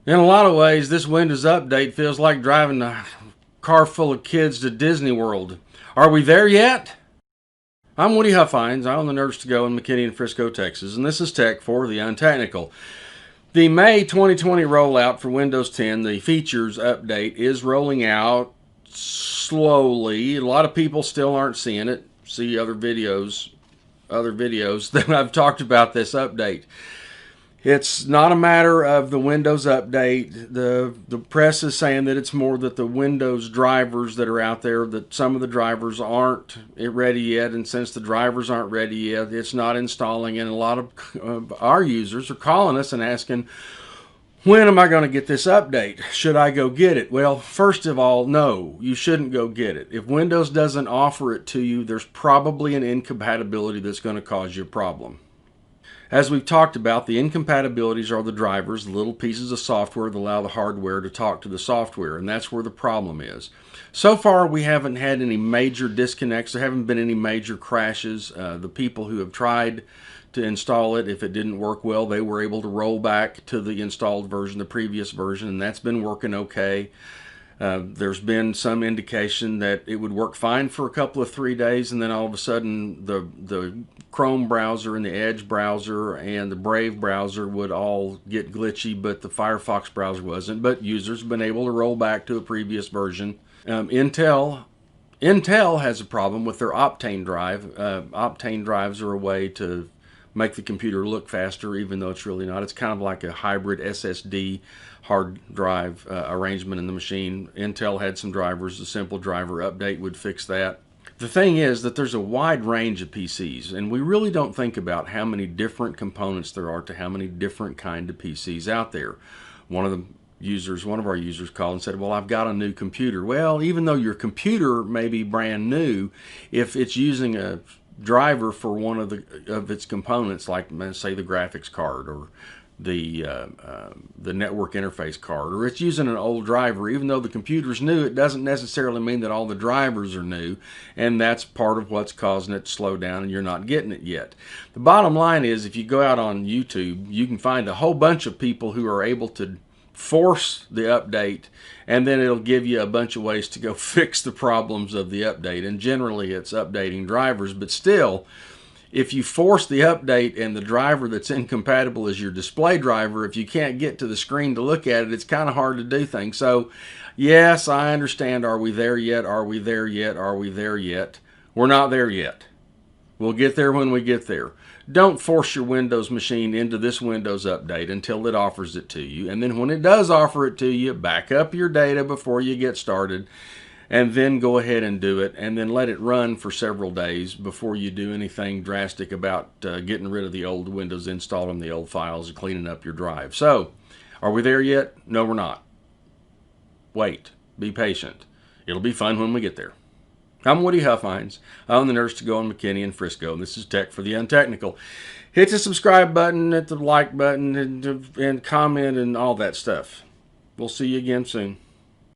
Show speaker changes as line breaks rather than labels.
In a lot of ways, this Windows update feels like driving a car full of kids to Disney World. Are we there yet? I'm Woody Huffines. I own the Nerds to Go in McKinney and Frisco, Texas, and this is Tech for the Untechnical. The May 2020 rollout for Windows 10, the features update, is rolling out slowly. A lot of people still aren't seeing it. See other videos that I've talked about this update. It's not a matter of the Windows update. The press is saying that it's more that the Windows drivers that are out there, that some of the drivers aren't ready yet, and since the drivers aren't ready yet, it's not installing. And a lot of our users are calling us and asking, when am I going to get this update? Should I go get it? Well, first of all, no, you shouldn't go get it. If Windows doesn't offer it to you, there's probably an incompatibility that's going to cause you a problem. As we've talked about, the incompatibilities are the drivers, the little pieces of software that allow the hardware to talk to the software, and that's where the problem is. So far, we haven't had any major disconnects. There haven't been any major crashes. The people who have tried to install it, if it didn't work well, they were able to roll back to the installed version, the previous version, and that's been working okay. There's been some indication that it would work fine for a couple of 3 days, and then all of a sudden the Chrome browser and the Edge browser and the Brave browser would all get glitchy, but the Firefox browser wasn't. But users have been able to roll back to a previous version. Intel has a problem with their Optane drive. Optane drives are a way to make the computer look faster, even though it's really not. It's kind of like a hybrid SSD hard drive arrangement in the machine. Intel had some drivers. The simple driver update would fix that. The thing is that there's a wide range of PCs, and we really don't think about how many different components there are to how many different kind of PCs out there. One of our users called and said, well, I've got a new computer. Well, even though your computer may be brand new, if it's using a driver for one of its components, like say the graphics card or the network interface card, or it's using an old driver, even though the computer's new, it doesn't necessarily mean that all the drivers are new, and that's part of what's causing it to slow down and you're not getting it yet. The bottom line is, if you go out on YouTube, you can find a whole bunch of people who are able to force the update, and then it'll give you a bunch of ways to go fix the problems of the update. And generally it's updating drivers, but still, if you force the update and the driver that's incompatible is your display driver, if you can't get to the screen to look at it, it's kind of hard to do things. So yes, I understand. Are we there yet? Are we there yet? Are we there yet? We're not there yet. We'll get there when we get there. Don't force your Windows machine into this Windows update until it offers it to you. And then when it does offer it to you, back up your data before you get started, and then go ahead and do it, and then let it run for several days before you do anything drastic about getting rid of the old Windows, installing the old files, and cleaning up your drive. So, are we there yet? No, we're not. Wait. Be patient. It'll be fun when we get there. I'm Woody Huffines. I own the Nerds to Go in McKinney and Frisco, and this is Tech for the Untechnical. Hit the subscribe button, hit the like button, and comment and all that stuff. We'll see you again soon.